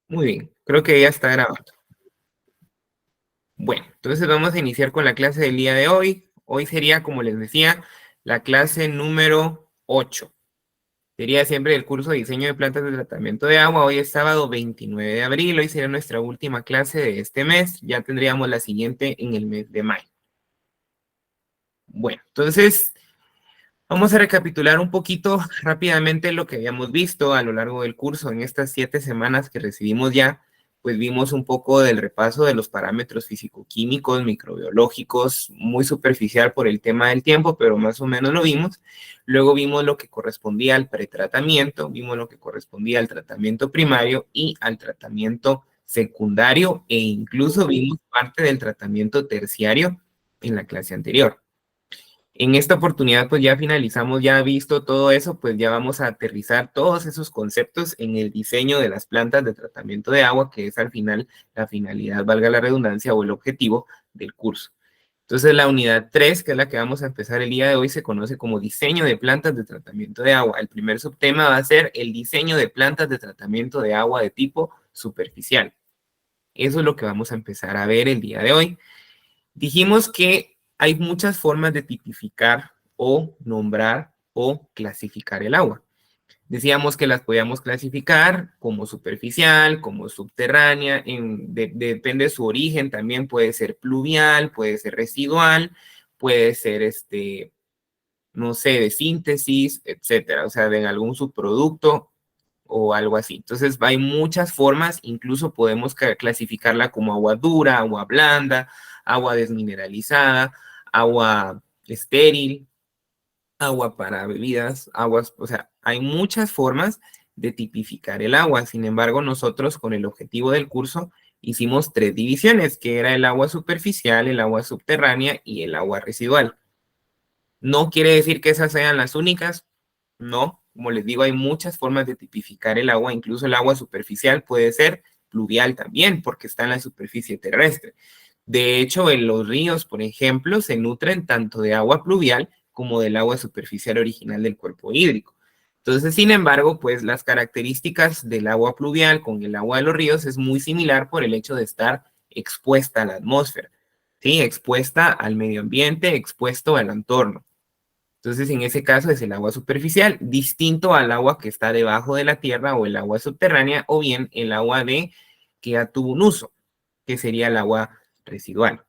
Muy bien, creo que ya está grabando. Bueno, entonces vamos a iniciar con la clase del día de hoy. Hoy sería, como les decía, la clase número 8. Sería siempre el curso de diseño de plantas de tratamiento de agua. Hoy es sábado 29 de abril. Hoy será nuestra última clase de este mes. Ya tendríamos la siguiente en el mes de mayo. Bueno, entonces vamos a recapitular un poquito rápidamente lo que habíamos visto a lo largo del curso en estas 7 semanas que recibimos ya. Pues vimos un poco del repaso de los parámetros físico-químicos, microbiológicos, muy superficial por el tema del tiempo, pero más o menos lo vimos. Luego vimos lo que correspondía al pretratamiento, vimos lo que correspondía al tratamiento primario y al tratamiento secundario, e incluso vimos parte del tratamiento terciario en la clase anterior. En esta oportunidad, pues ya finalizamos, ya visto todo eso, pues ya vamos a aterrizar todos esos conceptos en el diseño de las plantas de tratamiento de agua, que es al final la finalidad, valga la redundancia, o el objetivo del curso. Entonces, la unidad 3, que es la que vamos a empezar el día de hoy, se conoce como diseño de plantas de tratamiento de agua. El primer subtema va a ser el diseño de plantas de tratamiento de agua de tipo superficial. Eso es lo que vamos a empezar a ver el día de hoy. Dijimos que hay muchas formas de tipificar o nombrar o clasificar el agua. Decíamos que las podíamos clasificar como superficial, como subterránea, depende de su origen, también puede ser pluvial, puede ser residual, puede ser, no sé, de síntesis, etcétera, o sea, de algún subproducto o algo así. Entonces, hay muchas formas, incluso podemos clasificarla como agua dura, agua blanda, agua desmineralizada, agua estéril, agua para bebidas, aguas, o sea, hay muchas formas de tipificar el agua. Sin embargo, nosotros con el objetivo del curso hicimos 3 divisiones, que era el agua superficial, el agua subterránea y el agua residual. No quiere decir que esas sean las únicas, no. Como les digo, hay muchas formas de tipificar el agua, incluso el agua superficial puede ser pluvial también, porque está en la superficie terrestre. De hecho, en los ríos, por ejemplo, se nutren tanto de agua pluvial como del agua superficial original del cuerpo hídrico. Entonces, sin embargo, pues las características del agua pluvial con el agua de los ríos es muy similar por el hecho de estar expuesta a la atmósfera, ¿sí? Expuesta al medio ambiente, expuesto al entorno. Entonces, en ese caso es el agua superficial, distinto al agua que está debajo de la tierra o el agua subterránea, o bien el agua que ya tuvo un uso, que sería el agua residual.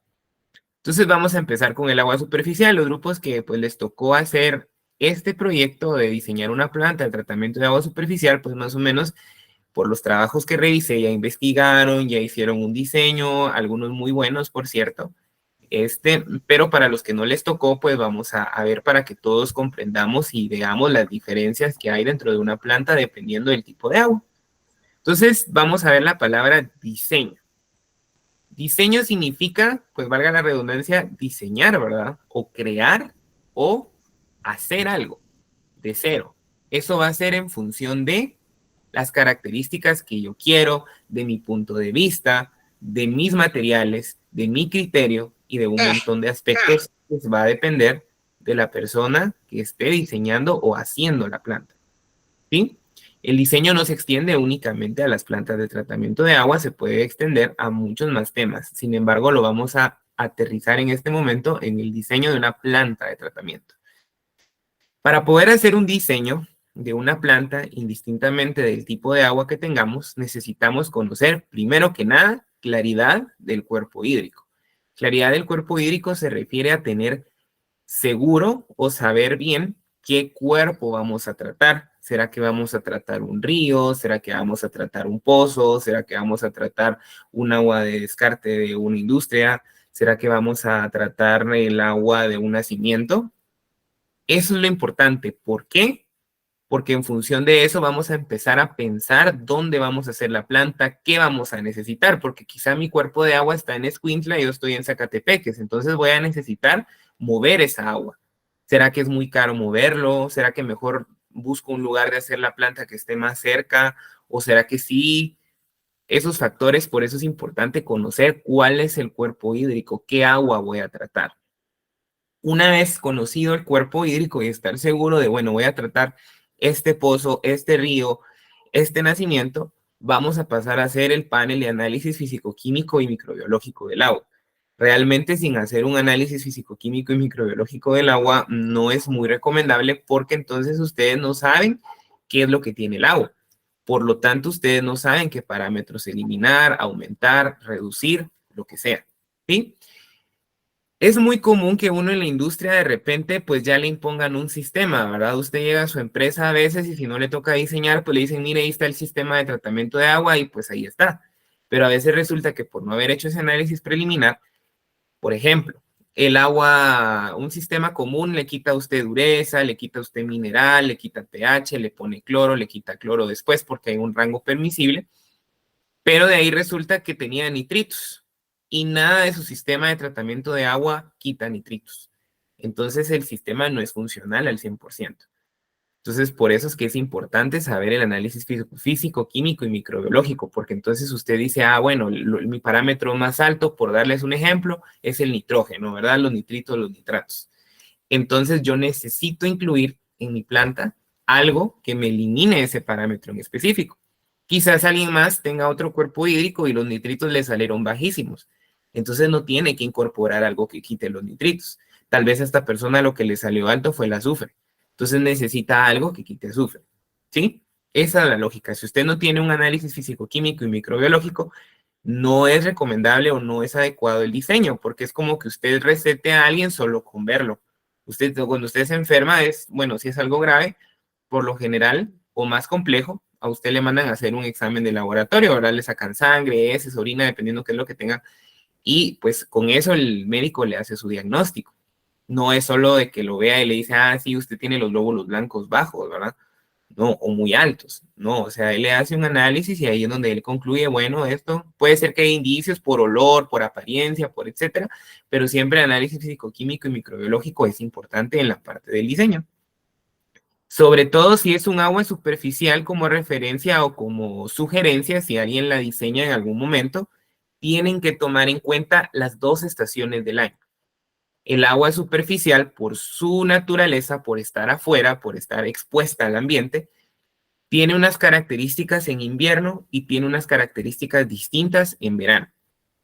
Entonces, vamos a empezar con el agua superficial. Los grupos que pues les tocó hacer este proyecto de diseñar una planta de tratamiento de agua superficial, pues más o menos por los trabajos que revisé, ya investigaron, ya hicieron un diseño, algunos muy buenos, por cierto. Pero para los que no les tocó, pues vamos a ver para que todos comprendamos y veamos las diferencias que hay dentro de una planta dependiendo del tipo de agua. Entonces, vamos a ver la palabra diseño. Diseño significa, pues valga la redundancia, diseñar, ¿verdad? O crear o hacer algo de cero. Eso va a ser en función de las características que yo quiero, de mi punto de vista, de mis materiales, de mi criterio y de un montón de aspectos que va a depender de la persona que esté diseñando o haciendo la planta. ¿Sí? El diseño no se extiende únicamente a las plantas de tratamiento de agua, se puede extender a muchos más temas. Sin embargo, lo vamos a aterrizar en este momento en el diseño de una planta de tratamiento. Para poder hacer un diseño de una planta, indistintamente del tipo de agua que tengamos, necesitamos conocer, primero que nada, claridad del cuerpo hídrico. Claridad del cuerpo hídrico se refiere a tener seguro o saber bien qué cuerpo vamos a tratar. ¿Será que vamos a tratar un río? ¿Será que vamos a tratar un pozo? ¿Será que vamos a tratar un agua de descarte de una industria? ¿Será que vamos a tratar el agua de un nacimiento? Eso es lo importante. ¿Por qué? Porque en función de eso vamos a empezar a pensar dónde vamos a hacer la planta, qué vamos a necesitar, porque quizá mi cuerpo de agua está en Escuintla y yo estoy en Zacatepeques, entonces voy a necesitar mover esa agua. ¿Será que es muy caro moverlo? ¿Será que mejor busco un lugar de hacer la planta que esté más cerca? ¿O será que sí? Esos factores, por eso es importante conocer cuál es el cuerpo hídrico, qué agua voy a tratar. Una vez conocido el cuerpo hídrico y estar seguro de, bueno, voy a tratar este pozo, este río, este nacimiento, vamos a pasar a hacer el panel de análisis físico-químico y microbiológico del agua. Realmente sin hacer un análisis físico-químico y microbiológico del agua no es muy recomendable porque entonces ustedes no saben qué es lo que tiene el agua. Por lo tanto, ustedes no saben qué parámetros eliminar, aumentar, reducir, lo que sea. ¿Sí? Es muy común que uno en la industria de repente pues ya le impongan un sistema, ¿verdad? Usted llega a su empresa a veces y si no le toca diseñar, pues le dicen, mire, ahí está el sistema de tratamiento de agua y pues ahí está. Pero a veces resulta que por no haber hecho ese análisis preliminar, por ejemplo, el agua, un sistema común le quita a usted dureza, le quita a usted mineral, le quita pH, le pone cloro, le quita cloro después porque hay un rango permisible, pero de ahí resulta que tenía nitritos y nada de su sistema de tratamiento de agua quita nitritos. Entonces el sistema no es funcional al 100%. Entonces, por eso es que es importante saber el análisis físico, químico y microbiológico, porque entonces usted dice, ah, bueno, mi parámetro más alto, por darles un ejemplo, es el nitrógeno, ¿verdad? Los nitritos, los nitratos. Entonces, yo necesito incluir en mi planta algo que me elimine ese parámetro en específico. Quizás alguien más tenga otro cuerpo hídrico y los nitritos le salieron bajísimos. Entonces, no tiene que incorporar algo que quite los nitritos. Tal vez a esta persona lo que le salió alto fue el azufre. Entonces necesita algo que quite azufre. ¿Sí? Esa es la lógica. Si usted no tiene un análisis físico-químico y microbiológico, no es recomendable o no es adecuado el diseño, porque es como que usted recete a alguien solo con verlo. Usted, cuando usted se enferma, es, bueno, si es algo grave, por lo general, o más complejo, a usted le mandan a hacer un examen de laboratorio, ahora le sacan sangre, heces, orina, dependiendo qué es lo que tenga, y pues con eso el médico le hace su diagnóstico. No es solo de que lo vea y le dice, ah, sí, usted tiene los glóbulos blancos bajos, ¿verdad? No, o muy altos, no, o sea, él le hace un análisis y ahí es donde él concluye, bueno, esto puede ser que hay indicios por olor, por apariencia, por etcétera, pero siempre el análisis físico-químico y microbiológico es importante en la parte del diseño. Sobre todo si es un agua superficial como referencia o como sugerencia, si alguien la diseña en algún momento, tienen que tomar en cuenta las dos estaciones del año. El agua superficial, por su naturaleza, por estar afuera, por estar expuesta al ambiente, tiene unas características en invierno y tiene unas características distintas en verano.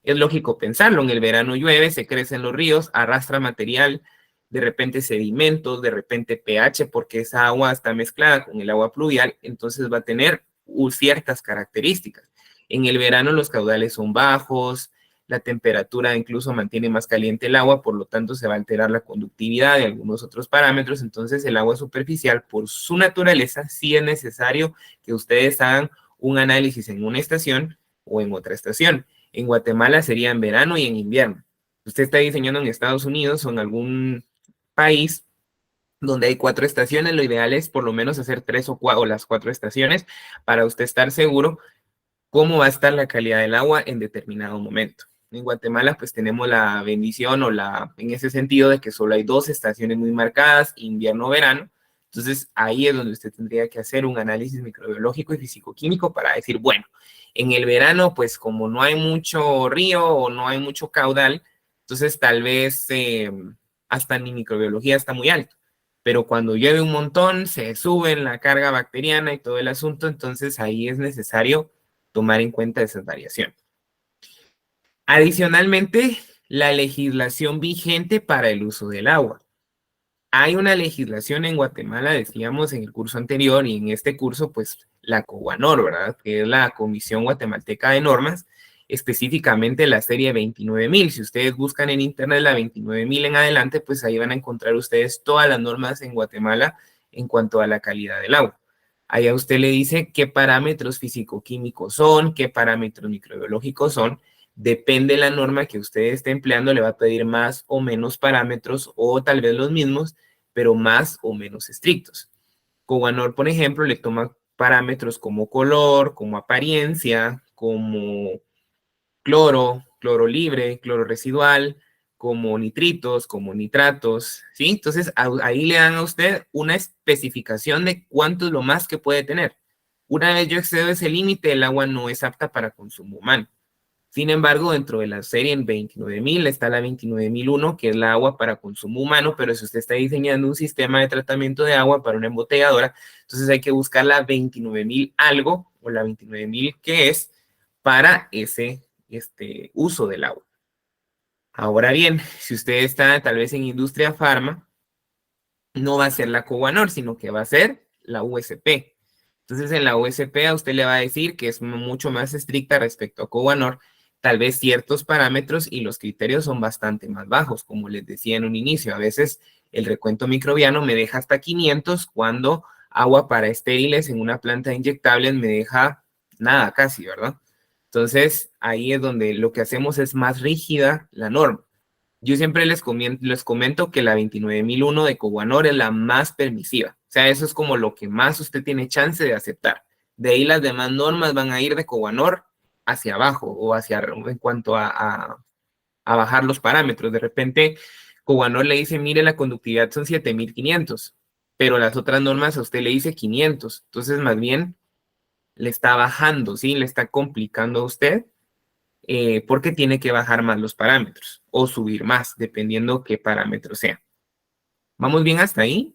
Es lógico pensarlo, en el verano llueve, se crecen los ríos, arrastra material, de repente sedimentos, de repente pH, porque esa agua está mezclada con el agua pluvial, entonces va a tener ciertas características. En el verano los caudales son bajos, la temperatura incluso mantiene más caliente el agua, por lo tanto se va a alterar la conductividad y algunos otros parámetros, entonces el agua superficial por su naturaleza sí es necesario que ustedes hagan un análisis en una estación o en otra estación. En Guatemala sería en verano y en invierno. Usted está diseñando en Estados Unidos o en algún país donde hay 4 estaciones, lo ideal es por lo menos hacer 3 o las 4 estaciones para usted estar seguro cómo va a estar la calidad del agua en determinado momento. En Guatemala pues tenemos la bendición o en ese sentido de que solo hay 2 estaciones muy marcadas, invierno-verano. Entonces ahí es donde usted tendría que hacer un análisis microbiológico y fisicoquímico para decir, bueno, en el verano pues como no hay mucho río o no hay mucho caudal, entonces tal vez hasta mi microbiología está muy alto. Pero cuando llueve un montón, se sube la carga bacteriana y todo el asunto, entonces ahí es necesario tomar en cuenta esas variaciones. Adicionalmente, la legislación vigente para el uso del agua. Hay una legislación en Guatemala, decíamos en el curso anterior y en este curso, pues la COGUANOR, ¿verdad? Que es la Comisión Guatemalteca de Normas, específicamente la serie 29.000. Si ustedes buscan en internet la 29.000 en adelante, pues ahí van a encontrar ustedes todas las normas en Guatemala en cuanto a la calidad del agua. Allá usted le dice qué parámetros físico-químicos son, qué parámetros microbiológicos son. Depende de la norma que usted esté empleando, le va a pedir más o menos parámetros o tal vez los mismos, pero más o menos estrictos. Coganor, por ejemplo, le toma parámetros como color, como apariencia, como cloro, cloro libre, cloro residual, como nitritos, como nitratos, ¿sí? Entonces, ahí le dan a usted una especificación de cuánto es lo más que puede tener. Una vez yo excedo ese límite, el agua no es apta para consumo humano. Sin embargo, dentro de la serie en 29.000 está la 29.001, que es la agua para consumo humano, pero si usted está diseñando un sistema de tratamiento de agua para una embotelladora, entonces hay que buscar la 29.000 algo o la 29.000 que es para ese uso del agua. Ahora bien, si usted está tal vez en industria farma, no va a ser la Cowanor, sino que va a ser la USP. Entonces, en la USP a usted le va a decir que es mucho más estricta respecto a Cowanor, tal vez ciertos parámetros y los criterios son bastante más bajos, como les decía en un inicio. A veces el recuento microbiano me deja hasta 500 cuando agua para estériles en una planta de inyectables me deja nada casi, ¿verdad? Entonces, ahí es donde lo que hacemos es más rígida la norma. Yo siempre les comento que la 29.001 de Cowanor es la más permisiva. O sea, eso es como lo que más usted tiene chance de aceptar. De ahí las demás normas van a ir de Cowanor hacia abajo o hacia en cuanto a bajar los parámetros. De repente, Cowanor le dice, mire, la conductividad son 7.500, pero las otras normas a usted le dice 500. Entonces, más bien, le está bajando, ¿sí? Le está complicando a usted porque tiene que bajar más los parámetros o subir más, dependiendo qué parámetro sea. ¿Vamos bien hasta ahí?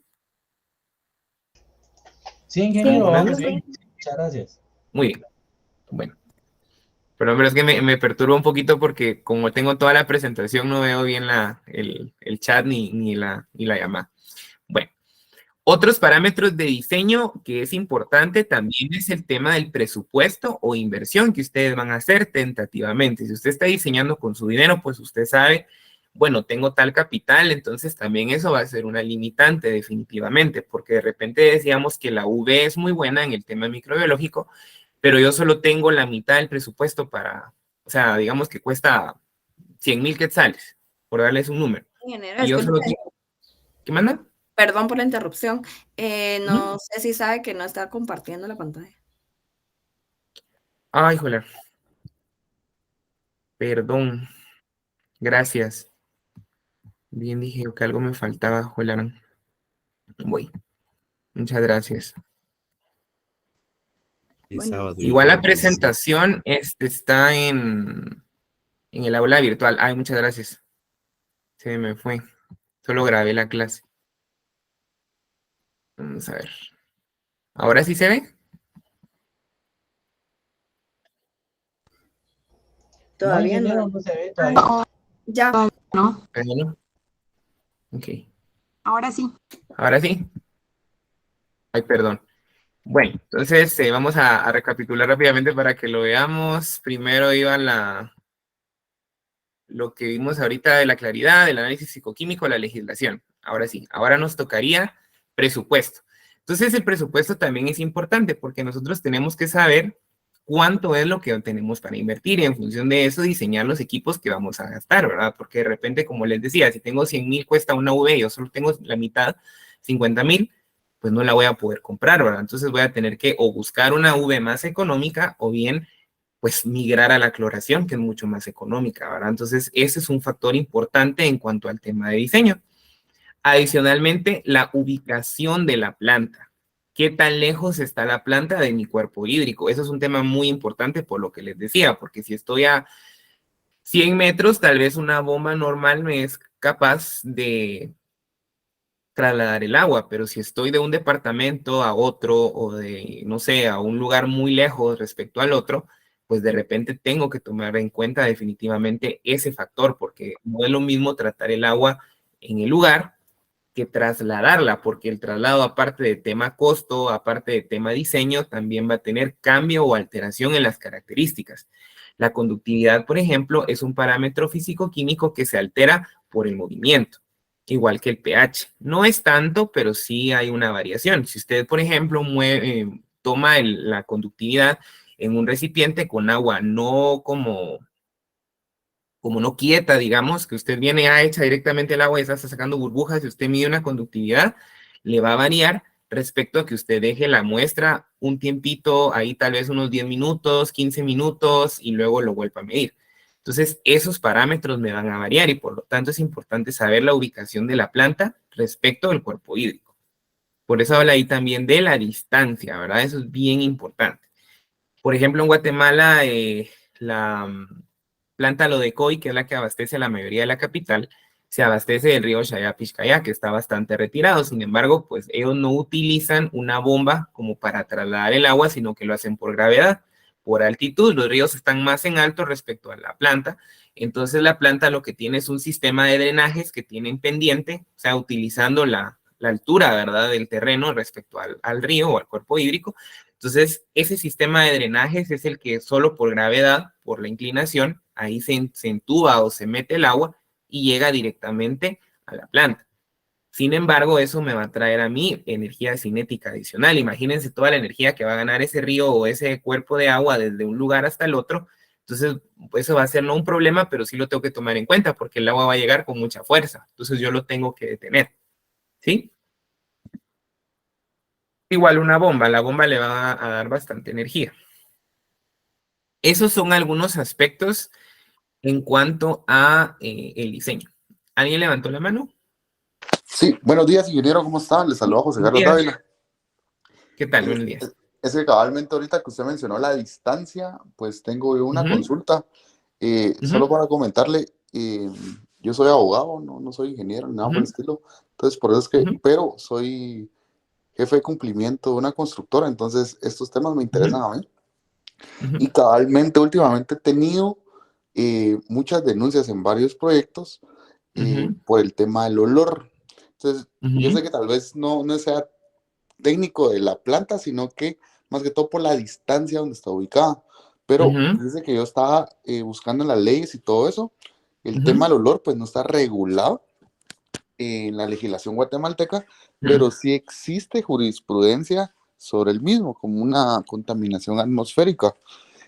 Sí, ingeniero, vamos bien. Muchas gracias. Muy bien. Bueno. Pero es que me perturba un poquito porque como tengo toda la presentación no veo bien el chat ni la llamada. Bueno. Otros parámetros de diseño que es importante también es el tema del presupuesto o inversión que ustedes van a hacer tentativamente. Si usted está diseñando con su dinero, pues usted sabe, bueno, tengo tal capital, entonces también eso va a ser una limitante definitivamente, porque de repente decíamos que la UV es muy buena en el tema microbiológico, pero yo solo tengo la mitad del presupuesto para, o sea, digamos que cuesta 100,000 quetzales, por darles un número. Ingeniero, Y yo disculpe, solo tengo... ¿Qué manda? perdón por la interrupción. No sé si sabe que no está compartiendo la pantalla. Ay, joder. Perdón. Gracias. Bien dije que algo me faltaba, Jolarán. Voy. Muchas gracias. Bueno, Igual la presentación está en el aula virtual. Ay, muchas gracias. Se me fue. Solo grabé la clase. Vamos a ver. ¿Ahora sí se ve? No, todavía no. ingeniero, no se ve todavía. Ya. No, Bueno. Ok. ahora sí. ¿Ahora sí? Ay, perdón. Bueno, entonces vamos a recapitular rápidamente para que lo veamos. Primero iba lo que vimos ahorita de la claridad, del análisis psicoquímico, la legislación. Ahora sí, ahora nos tocaría presupuesto. Entonces el presupuesto también es importante porque nosotros tenemos que saber cuánto es lo que tenemos para invertir y en función de eso diseñar los equipos que vamos a gastar, ¿verdad? Porque de repente, como les decía, si tengo 100,000 cuesta una V y yo solo tengo la mitad, 50,000, pues no la voy a poder comprar, ¿verdad? Entonces voy a tener que o buscar una V más económica o bien pues migrar a la cloración, que es mucho más económica, ¿verdad? Entonces, ese es un factor importante en cuanto al tema de diseño. Adicionalmente, la ubicación de la planta. ¿Qué tan lejos está la planta de mi cuerpo hídrico? Eso es un tema muy importante por lo que les decía, porque si estoy a 100 metros, tal vez una bomba normal me es capaz de trasladar el agua, pero si estoy de un departamento a otro o de, no sé, a un lugar muy lejos respecto al otro, pues de repente tengo que tomar en cuenta definitivamente ese factor, porque no es lo mismo tratar el agua en el lugar que trasladarla, porque el traslado, aparte de tema costo, aparte de tema diseño, también va a tener cambio o alteración en las características. La conductividad, por ejemplo, es un parámetro físico-químico que se altera por el movimiento, igual que el pH. No es tanto, pero sí hay una variación. Si usted, por ejemplo, toma la conductividad en un recipiente con agua no como no quieta, digamos, que usted viene a echa directamente el agua y está sacando burbujas y usted mide una conductividad, le va a variar respecto a que usted deje la muestra un tiempito, ahí tal vez unos 10 minutos, 15 minutos y luego lo vuelva a medir. Entonces, esos parámetros me van a variar y por lo tanto es importante saber la ubicación de la planta respecto al cuerpo hídrico. Por eso habla ahí también de la distancia, ¿verdad? Eso es bien importante. Por ejemplo, en Guatemala, la planta Lodecoy, que es la que abastece a la mayoría de la capital, se abastece del río Chaya-Pixcayá, que está bastante retirado. Sin embargo, pues ellos no utilizan una bomba como para trasladar el agua, sino que lo hacen por gravedad, por altitud. Los ríos están más en alto respecto a la planta. Entonces la planta lo que tiene es un sistema de drenajes que tienen pendiente, o sea, utilizando la altura, ¿verdad?, del terreno respecto al río o al cuerpo hídrico. Entonces, ese sistema de drenajes es el que solo por gravedad, por la inclinación, ahí se entuba o se mete el agua y llega directamente a la planta. Sin embargo, eso me va a traer a mí energía cinética adicional. Imagínense toda la energía que va a ganar ese río o ese cuerpo de agua desde un lugar hasta el otro. Entonces, pues eso va a ser no un problema, pero sí lo tengo que tomar en cuenta porque el agua va a llegar con mucha fuerza. Entonces, yo lo tengo que detener. ¿Sí? Igual una bomba, la bomba le va a dar bastante energía. Esos son algunos aspectos en cuanto a el diseño. ¿Alguien levantó la mano? Sí, buenos días, ingeniero, ¿cómo está? Le saludo a José Carlos Dávila. ¿Qué tal? Buenos días. Es que cabalmente ahorita que usted mencionó la distancia, pues tengo una consulta. Solo para comentarle, yo soy abogado, no soy ingeniero, ni nada por el estilo. Entonces, por eso es que, pero soy jefe de cumplimiento de una constructora, entonces estos temas me interesan a mí. Y cabalmente, últimamente he tenido muchas denuncias en varios proyectos por el tema del olor. Entonces, yo sé que tal vez no sea técnico de la planta, sino que más que todo por la distancia donde está ubicada. Pero desde que yo estaba buscando las leyes y todo eso, el tema del olor pues no está regulado en la legislación guatemalteca, pero sí existe jurisprudencia sobre el mismo, como una contaminación atmosférica.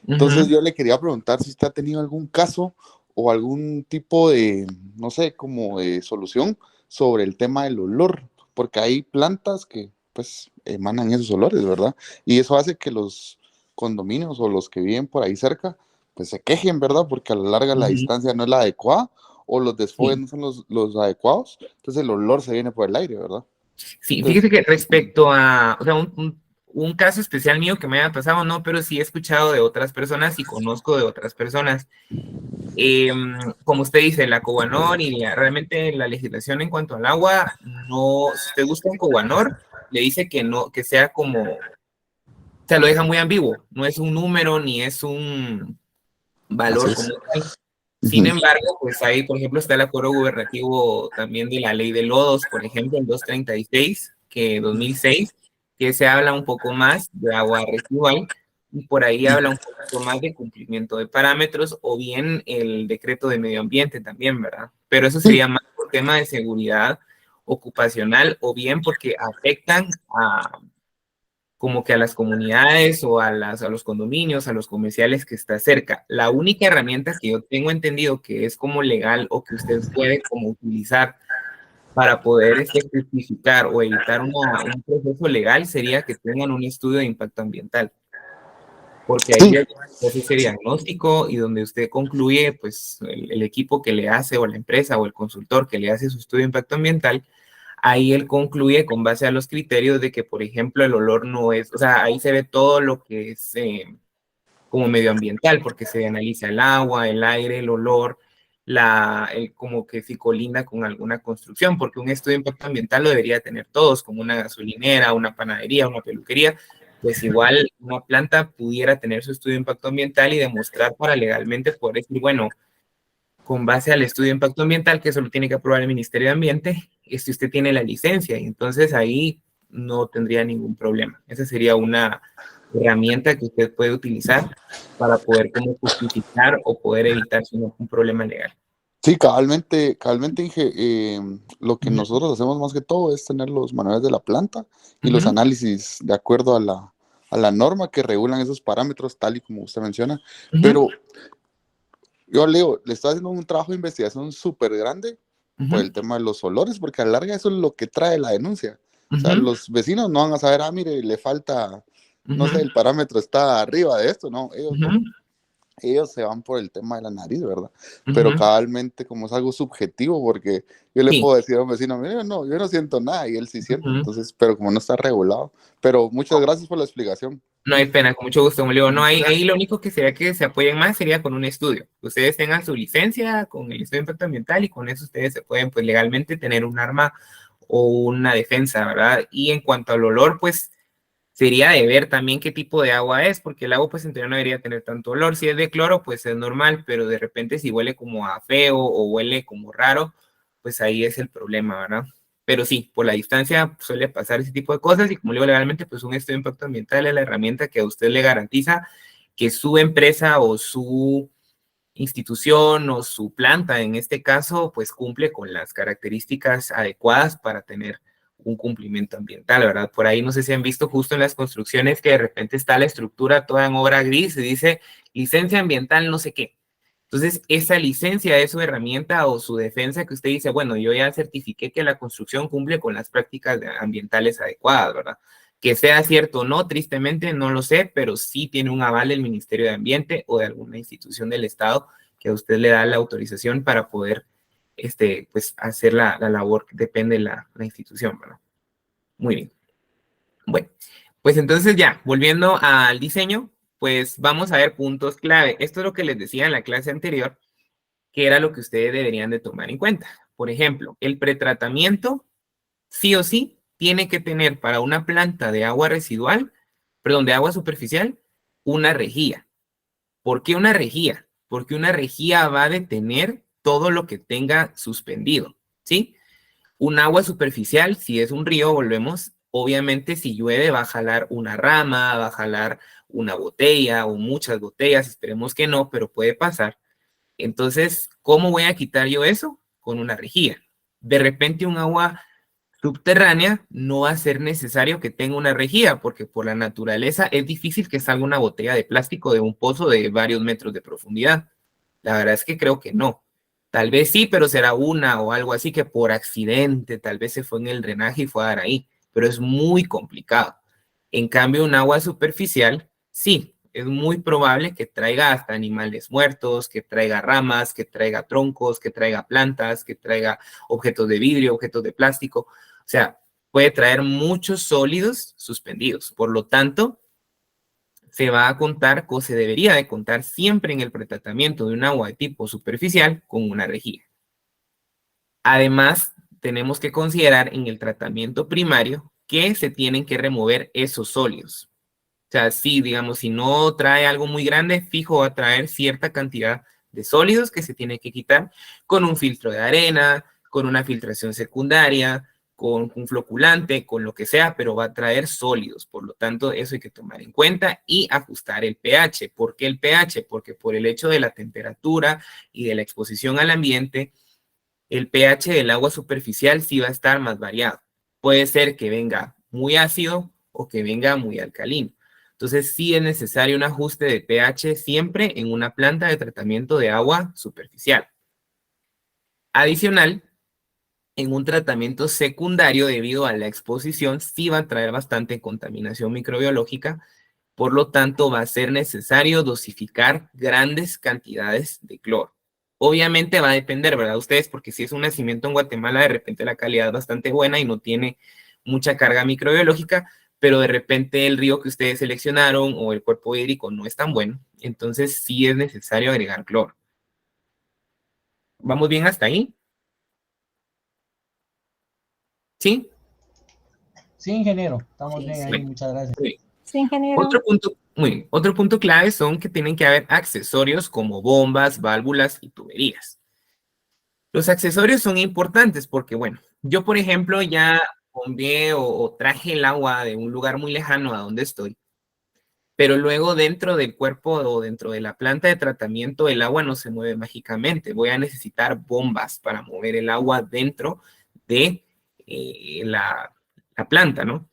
Entonces yo le quería preguntar si usted ha tenido algún caso o algún tipo de, no sé, como de solución sobre el tema del olor, porque hay plantas que pues emanan esos olores, ¿verdad? Y eso hace que los condominios o los que viven por ahí cerca pues se quejen, ¿verdad? Porque a la larga la distancia no es la adecuada o los desfogues no son los adecuados, entonces el olor se viene por el aire, ¿verdad? Sí, fíjese que respecto a, o sea, un caso especial mío que me haya pasado, no, pero sí he escuchado de otras personas y conozco de otras personas. Como usted dice, la Cobanor y realmente la legislación en cuanto al agua, no, si usted busca un Cobanor, le dice que no, que sea como, o sea, lo deja muy ambiguo, no es un número ni es un valor como tal. Sin embargo, pues ahí, por ejemplo, está el acuerdo gubernativo también de la ley de lodos, por ejemplo, el 236, que 2006, que se habla un poco más de agua residual, y por ahí habla un poco más de cumplimiento de parámetros, o bien el decreto de medio ambiente también, ¿verdad? Pero eso sería más por tema de seguridad ocupacional, o bien porque afectan a como que a las comunidades o a los condominios, a los comerciales que está cerca. La única herramienta que yo tengo entendido que es como legal o que usted puede como utilizar para poder justificar o evitar un proceso legal sería que tengan un estudio de impacto ambiental. Porque ahí es ese diagnóstico y donde usted concluye, pues el equipo que le hace o la empresa o el consultor que le hace su estudio de impacto ambiental, ahí él concluye con base a los criterios de que, por ejemplo, el olor no es, o sea, ahí se ve todo lo que es como medioambiental, porque se analiza el agua, el aire, el olor, como que si colinda con alguna construcción, porque un estudio de impacto ambiental lo debería tener todos, como una gasolinera, una panadería, una peluquería, pues igual una planta pudiera tener su estudio de impacto ambiental y demostrar para legalmente poder decir, bueno, con base al estudio de impacto ambiental, que eso lo tiene que aprobar el Ministerio de Ambiente, si usted tiene la licencia, y entonces ahí no tendría ningún problema. Esa sería una herramienta que usted puede utilizar para poder como justificar o poder evitar un problema legal. Sí, cabalmente dije, lo que nosotros hacemos más que todo es tener los manuales de la planta y los análisis de acuerdo a la norma que regulan esos parámetros, tal y como usted menciona, pero yo Leo, le estoy haciendo un trabajo de investigación súper grande por el tema de los olores, porque a la larga eso es lo que trae la denuncia. O sea, los vecinos no van a saber, mire, le falta, no sé, el parámetro está arriba de esto, no, ellos no. ellos se van por el tema de la nariz, ¿verdad? Pero cabalmente como es algo subjetivo, porque yo le Sí. puedo decir a un vecino, mira, no, yo no siento nada, y él sí siente, entonces, pero como no está regulado. Pero muchas gracias por la explicación. No hay pena, con mucho gusto, como le digo, no hay, ahí lo único que sería que se apoyen más sería con un estudio. Ustedes tengan su licencia con el estudio de impacto ambiental y con eso ustedes se pueden, pues, legalmente tener un arma o una defensa, ¿verdad? Y en cuanto al olor, pues, sería de ver también qué tipo de agua es, porque el agua, pues, en teoría no debería tener tanto olor. Si es de cloro, pues, es normal, pero de repente si huele como a feo o huele como raro, pues, ahí es el problema, ¿verdad? Pero sí, por la distancia suele pasar ese tipo de cosas y como le digo legalmente, pues un estudio de impacto ambiental es la herramienta que a usted le garantiza que su empresa o su institución o su planta, en este caso, pues cumple con las características adecuadas para tener un cumplimiento ambiental, ¿verdad? Por ahí no sé si han visto justo en las construcciones que de repente está la estructura toda en obra gris y dice licencia ambiental no sé qué. Entonces, esa licencia es su herramienta o su defensa que usted dice, bueno, yo ya certifiqué que la construcción cumple con las prácticas ambientales adecuadas, ¿verdad? Que sea cierto o no, tristemente no lo sé, pero sí tiene un aval del Ministerio de Ambiente o de alguna institución del Estado que a usted le da la autorización para poder pues, hacer la labor que depende de la institución, ¿verdad? Muy bien. Bueno, pues entonces ya, volviendo al diseño, pues vamos a ver puntos clave. Esto es lo que les decía en la clase anterior, que era lo que ustedes deberían de tomar en cuenta. Por ejemplo, el pretratamiento, sí o sí, tiene que tener para una planta de agua residual, perdón, de agua superficial, una rejilla. ¿Por qué una rejilla? Porque una rejilla va a detener todo lo que tenga suspendido, ¿sí? Un agua superficial, si es un río, volvemos, obviamente si llueve va a jalar una rama, va a jalar una botella o muchas botellas, esperemos que no, pero puede pasar. Entonces, ¿cómo voy a quitar yo eso? Con una rejilla. De repente un agua subterránea no va a ser necesario que tenga una rejilla, porque por la naturaleza es difícil que salga una botella de plástico de un pozo de varios metros de profundidad. La verdad es que creo que no. Tal vez sí, pero será una o algo así que por accidente, tal vez se fue en el drenaje y fue a dar ahí, pero es muy complicado. En cambio, un agua superficial, sí, es muy probable que traiga hasta animales muertos, que traiga ramas, que traiga troncos, que traiga plantas, que traiga objetos de vidrio, objetos de plástico. O sea, puede traer muchos sólidos suspendidos. Por lo tanto, se va a contar, o se debería de contar siempre en el pretratamiento de un agua de tipo superficial con una rejilla. Además, tenemos que considerar en el tratamiento primario que se tienen que remover esos sólidos. O sea, si, digamos, si no trae algo muy grande, fijo va a traer cierta cantidad de sólidos que se tiene que quitar con un filtro de arena, con una filtración secundaria, con un floculante, con lo que sea, pero va a traer sólidos. Por lo tanto, eso hay que tomar en cuenta y ajustar el pH. ¿Por qué el pH? Porque por el hecho de la temperatura y de la exposición al ambiente, el pH del agua superficial sí va a estar más variado. Puede ser que venga muy ácido o que venga muy alcalino. Entonces, sí es necesario un ajuste de pH siempre en una planta de tratamiento de agua superficial. Adicional, en un tratamiento secundario, debido a la exposición, sí va a traer bastante contaminación microbiológica. Por lo tanto, va a ser necesario dosificar grandes cantidades de cloro. Obviamente va a depender, ¿verdad? Ustedes, porque si es un nacimiento en Guatemala, de repente la calidad es bastante buena y no tiene mucha carga microbiológica, pero de repente el río que ustedes seleccionaron o el cuerpo hídrico no es tan bueno, entonces sí es necesario agregar cloro. ¿Vamos bien hasta ahí? ¿Sí? Sí, ingeniero, estamos Sí, bien sí. ahí, muchas gracias. Muy bien. Sí, ingeniero. Otro punto clave son que tienen que haber accesorios como bombas, válvulas y tuberías. Los accesorios son importantes porque, bueno, yo por ejemplo ya bombeé o traje el agua de un lugar muy lejano a donde estoy, pero luego dentro del cuerpo o dentro de la planta de tratamiento el agua no se mueve mágicamente. Voy a necesitar bombas para mover el agua dentro de la planta, ¿no?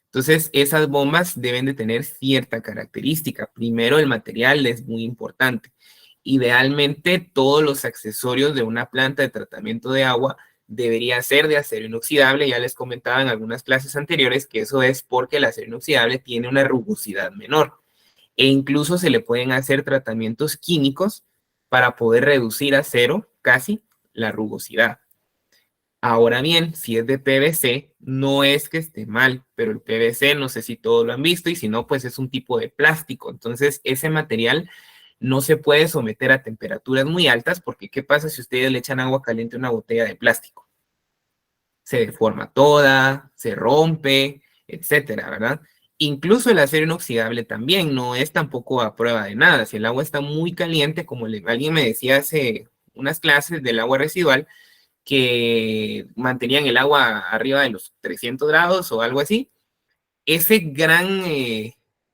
Entonces, esas bombas deben de tener cierta característica. Primero, el material es muy importante. Idealmente, todos los accesorios de una planta de tratamiento de agua debería ser de acero inoxidable. Ya les comentaba en algunas clases anteriores que eso es porque el acero inoxidable tiene una rugosidad menor. e incluso se le pueden hacer tratamientos químicos para poder reducir a cero casi la rugosidad. Ahora bien, si es de PVC, no es que esté mal, pero el PVC, no sé si todos lo han visto, y si no, pues es un tipo de plástico. Entonces, ese material no se puede someter a temperaturas muy altas, porque ¿qué pasa si ustedes le echan agua caliente a una botella de plástico? Se deforma toda, se rompe, etcétera, ¿verdad? Incluso el acero inoxidable también no es tampoco a prueba de nada. Si el agua está muy caliente, como alguien me decía hace unas clases del agua residual, que mantenían el agua arriba de los 300 grados o algo así, ese gran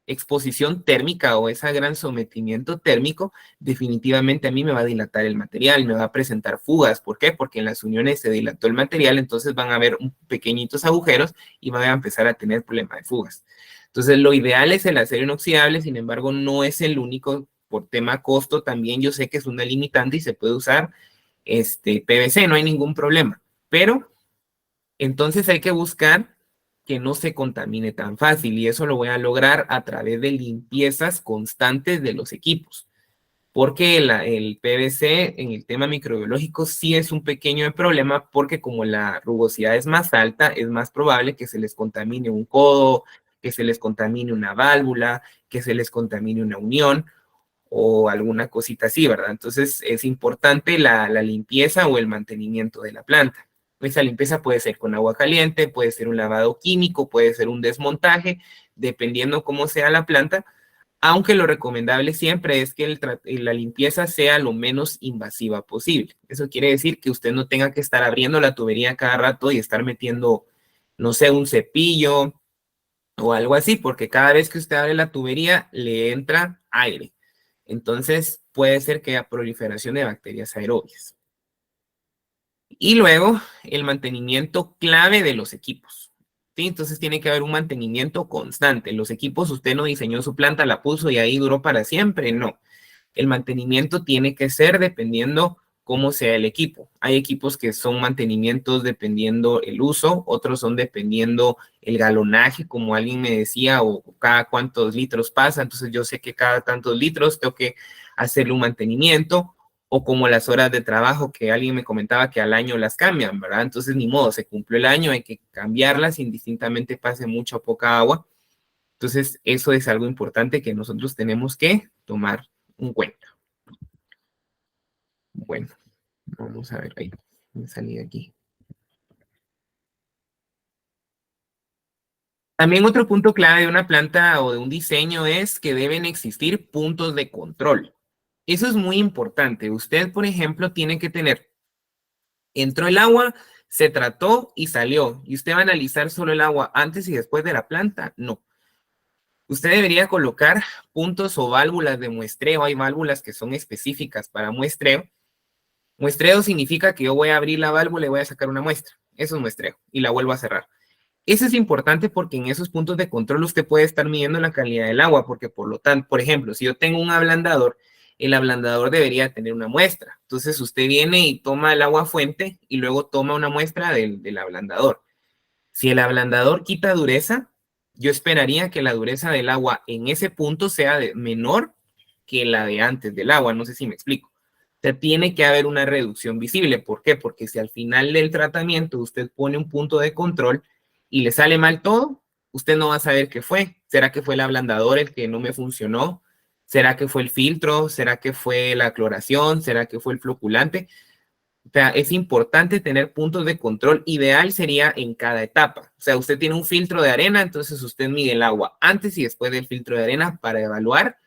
exposición térmica o ese gran sometimiento térmico definitivamente a mí me va a dilatar el material, me va a presentar fugas. ¿Por qué? Porque en las uniones se dilató el material, entonces van a haber pequeñitos agujeros y van a empezar a tener problemas de fugas. Entonces lo ideal es el acero inoxidable, sin embargo no es el único. Por tema costo también yo sé que es una limitante y se puede usar PVC, no hay ningún problema, pero entonces hay que buscar que no se contamine tan fácil, y eso lo voy a lograr a través de limpiezas constantes de los equipos, porque el PVC en el tema microbiológico sí es un pequeño problema, porque como la rugosidad es más alta, es más probable que se les contamine un codo, que se les contamine una válvula, que se les contamine una unión, o alguna cosita así, ¿verdad? Entonces es importante la limpieza o el mantenimiento de la planta. Esa limpieza puede ser con agua caliente, puede ser un lavado químico, puede ser un desmontaje, dependiendo cómo sea la planta, aunque lo recomendable siempre es que la limpieza sea lo menos invasiva posible. Eso quiere decir que usted no tenga que estar abriendo la tubería cada rato y estar metiendo, no sé, un cepillo o algo así, porque cada vez que usted abre la tubería le entra aire. Entonces puede ser que haya proliferación de bacterias aerobias. Y luego el mantenimiento clave de los equipos, ¿sí? Entonces tiene que haber un mantenimiento constante. Los equipos usted no diseñó su planta, la puso y ahí duró para siempre, no. El mantenimiento tiene que ser dependiendo cómo sea el equipo. Hay equipos que son mantenimientos dependiendo el uso, otros son dependiendo el galonaje, como alguien me decía, o cada cuántos litros pasa. Entonces yo sé que cada tantos litros tengo que hacerle un mantenimiento, o como las horas de trabajo que alguien me comentaba que al año las cambian, ¿verdad? Entonces ni modo, se cumplió el año, hay que cambiarlas, indistintamente pase mucha o poca agua. Entonces eso es algo importante que nosotros tenemos que tomar en cuenta. Bueno, vamos a ver, ahí me salí de aquí. También otro punto clave de una planta o de un diseño es que deben existir puntos de control. Eso es muy importante. Usted, por ejemplo, tiene que tener, entró el agua, se trató y salió. ¿Y usted va a analizar solo el agua antes y después de la planta? No. Usted debería colocar puntos o válvulas de muestreo. Hay válvulas que son específicas para muestreo. Muestreo significa que yo voy a abrir la válvula y voy a sacar una muestra. Eso es muestreo. Y la vuelvo a cerrar. Eso es importante porque en esos puntos de control usted puede estar midiendo la calidad del agua, porque por lo tanto, por ejemplo, si yo tengo un ablandador, el ablandador debería tener una muestra. Entonces usted viene y toma el agua fuente y luego toma una muestra del ablandador. Si el ablandador quita dureza, yo esperaría que la dureza del agua en ese punto sea menor que la de antes del agua. No sé si me explico. O sea, tiene que haber una reducción visible. ¿Por qué? Porque si al final del tratamiento usted pone un punto de control y le sale mal todo, usted no va a saber qué fue. ¿Será que fue el ablandador el que no me funcionó? ¿Será que fue el filtro? ¿Será que fue la cloración? ¿Será que fue el floculante? O sea, es importante tener puntos de control. Ideal sería en cada etapa. O sea, usted tiene un filtro de arena, entonces usted mide el agua antes y después del filtro de arena para evaluar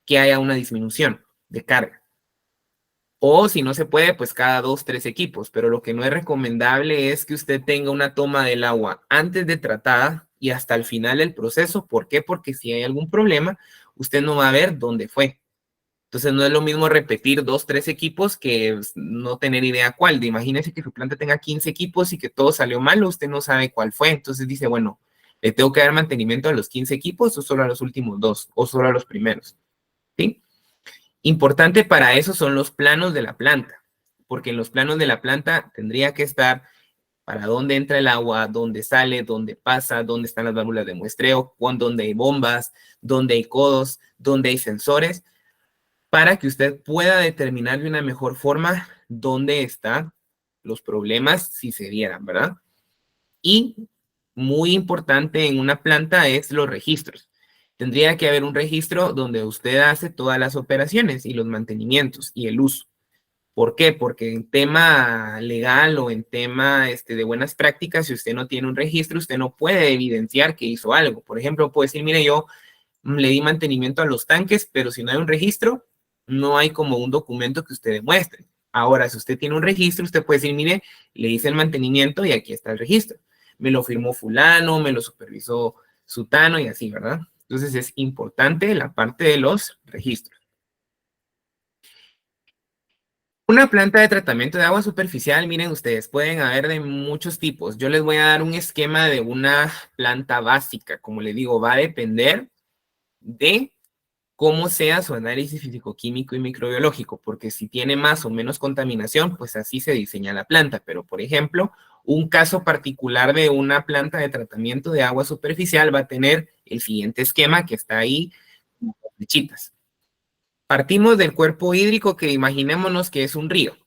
que haya una disminución de carga. O si no se puede, pues cada 2, 3 equipos. Pero lo que no es recomendable es que usted tenga una toma del agua antes de tratada y hasta el final del proceso. ¿Por qué? Porque si hay algún problema, usted no va a ver dónde fue. Entonces no es lo mismo repetir 2, 3 equipos que no tener idea cuál. Imagínese que su planta tenga 15 equipos y que todo salió mal, usted no sabe cuál fue. Entonces dice, bueno, ¿le tengo que dar mantenimiento a los 15 equipos o solo a los últimos 2 o solo a los primeros? ¿Sí? Importante para eso son los planos de la planta, porque en los planos de la planta tendría que estar para dónde entra el agua, dónde sale, dónde pasa, dónde están las válvulas de muestreo, dónde hay bombas, dónde hay codos, dónde hay sensores, para que usted pueda determinar de una mejor forma dónde están los problemas si se dieran, ¿verdad? Y muy importante en una planta es los registros. Tendría que haber un registro donde usted hace todas las operaciones y los mantenimientos y el uso. ¿Por qué? Porque en tema legal o en tema de buenas prácticas, si usted no tiene un registro, usted no puede evidenciar que hizo algo. Por ejemplo, puede decir, mire, yo le di mantenimiento a los tanques, pero si no hay un registro, no hay como un documento que usted demuestre. Ahora, si usted tiene un registro, usted puede decir, mire, le hice el mantenimiento y aquí está el registro. Me lo firmó fulano, me lo supervisó sutano y así, ¿verdad? Entonces es importante la parte de los registros. Una planta de tratamiento de agua superficial, miren ustedes, pueden haber de muchos tipos. Yo les voy a dar un esquema de una planta básica. Como les digo, va a depender de cómo sea su análisis físico-químico y microbiológico, porque si tiene más o menos contaminación, pues así se diseña la planta. Pero, por ejemplo, un caso particular de una planta de tratamiento de agua superficial va a tener el siguiente esquema que está ahí, con flechitas. Partimos del cuerpo hídrico que imaginémonos que es un río.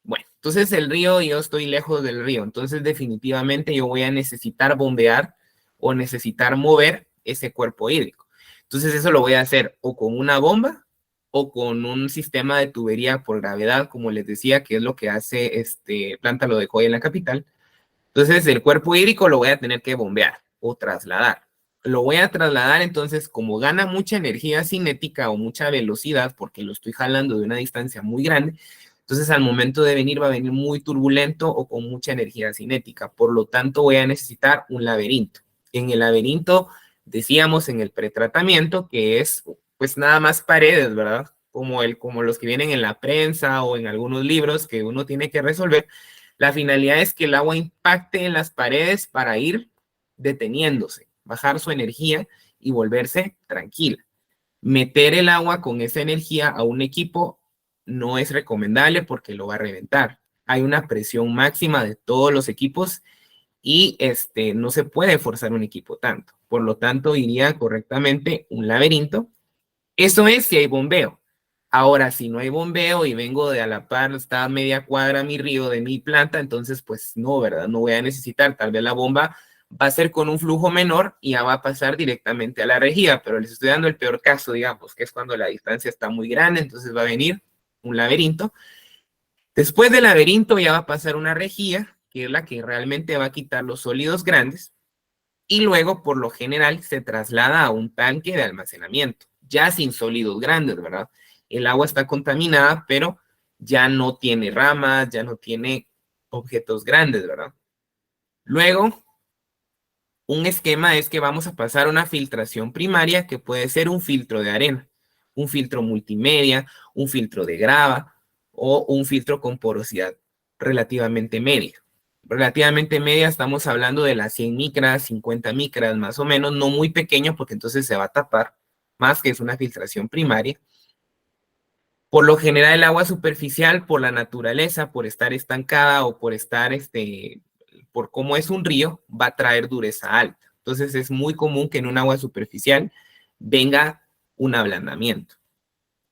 Bueno, entonces el río, yo estoy lejos del río, entonces definitivamente yo voy a necesitar bombear o necesitar mover ese cuerpo hídrico. Entonces eso lo voy a hacer o con una bomba o con un sistema de tubería por gravedad, como les decía, que es lo que hace Planta lo dejó ahí en la capital. Entonces el cuerpo hídrico lo voy a tener que bombear o trasladar. Lo voy a trasladar, entonces, como gana mucha energía cinética o mucha velocidad, porque lo estoy jalando de una distancia muy grande, entonces al momento de venir va a venir muy turbulento o con mucha energía cinética. Por lo tanto, voy a necesitar un laberinto. En el laberinto, decíamos en el pretratamiento, que es pues nada más paredes, ¿verdad? Como los que vienen en la prensa o en algunos libros que uno tiene que resolver. La finalidad es que el agua impacte en las paredes para ir deteniéndose, bajar su energía y volverse tranquila. Meter el agua con esa energía a un equipo no es recomendable porque lo va a reventar. Hay una presión máxima de todos los equipos y no se puede forzar un equipo tanto. Por lo tanto, iría correctamente un laberinto. Eso es si hay bombeo. Ahora, si no hay bombeo y vengo de a la par, está a media cuadra mi río de mi planta, entonces pues no, ¿verdad? No voy a necesitar, tal vez la bomba va a ser con un flujo menor y ya va a pasar directamente a la rejilla, pero les estoy dando el peor caso, digamos, que es cuando la distancia está muy grande, entonces va a venir un laberinto. Después del laberinto ya va a pasar una rejilla, que es la que realmente va a quitar los sólidos grandes, y luego, por lo general, se traslada a un tanque de almacenamiento, ya sin sólidos grandes, ¿verdad? El agua está contaminada, pero ya no tiene ramas, ya no tiene objetos grandes, ¿verdad? Luego, un esquema es que vamos a pasar una filtración primaria que puede ser un filtro de arena, un filtro multimedia, un filtro de grava o un filtro con porosidad relativamente media. Relativamente media estamos hablando de las 100 micras, 50 micras más o menos, no muy pequeño porque entonces se va a tapar, más que es una filtración primaria. Por lo general el agua superficial, por la naturaleza, por estar estancada o por estar, por cómo es un río, va a traer dureza alta. Entonces es muy común que en un agua superficial venga un ablandamiento.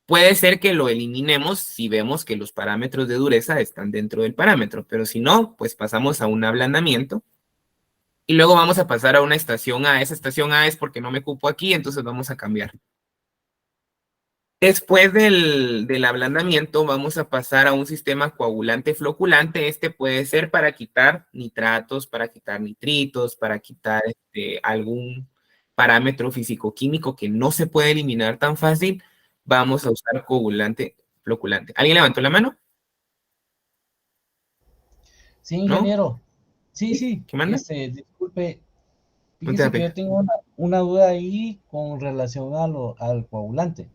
Puede ser que lo eliminemos si vemos que los parámetros de dureza están dentro del parámetro, pero si no, pues pasamos a un ablandamiento y luego vamos a pasar a una estación A. Esa estación A es porque no me cupo aquí, entonces vamos a cambiar. Después del ablandamiento vamos a pasar a un sistema coagulante floculante. Este puede ser para quitar nitratos, para quitar nitritos, para quitar algún parámetro físico-químico que no se puede eliminar tan fácil. Vamos a usar coagulante floculante. ¿Alguien levantó la mano? Sí, ¿No? ingeniero. Sí. ¿Qué manda? Disculpe. No te da Fíjese que pena. yo tengo una duda ahí con relación al coagulante.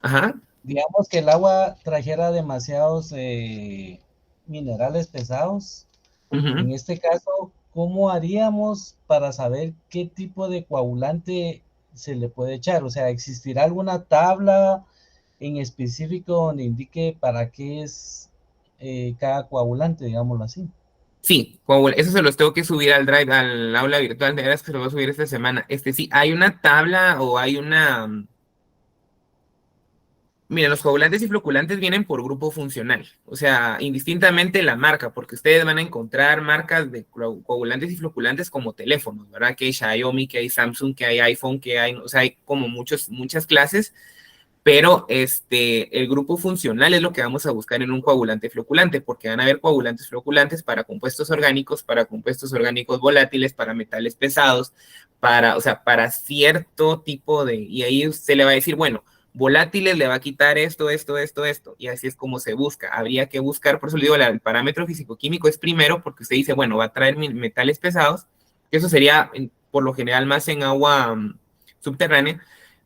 Ajá. Digamos que el agua trajera demasiados minerales pesados. En este caso, ¿cómo haríamos para saber qué tipo de coagulante se le puede echar? O sea, ¿existirá alguna tabla en específico donde indique para qué es cada coagulante, digámoslo así? Sí, eso se los tengo que subir al Drive, al aula virtual, de veras que se lo voy a subir esta semana. Sí, hay una tabla o hay una... Mira, los coagulantes y floculantes vienen por grupo funcional, o sea, indistintamente la marca, porque ustedes van a encontrar marcas de coagulantes y floculantes como teléfonos, ¿verdad? Que hay Xiaomi, que hay Samsung, que hay iPhone, que hay, o sea, hay como muchas clases, pero el grupo funcional es lo que vamos a buscar en un coagulante floculante, porque van a haber coagulantes floculantes para compuestos orgánicos volátiles, para metales pesados, o sea, para cierto tipo de, y ahí usted le va a decir, bueno, volátiles le va a quitar esto, y así es como se busca. Habría que buscar, por eso le digo, el parámetro físico-químico es primero, porque usted dice, bueno, va a traer metales pesados, que eso sería por lo general más en agua subterránea,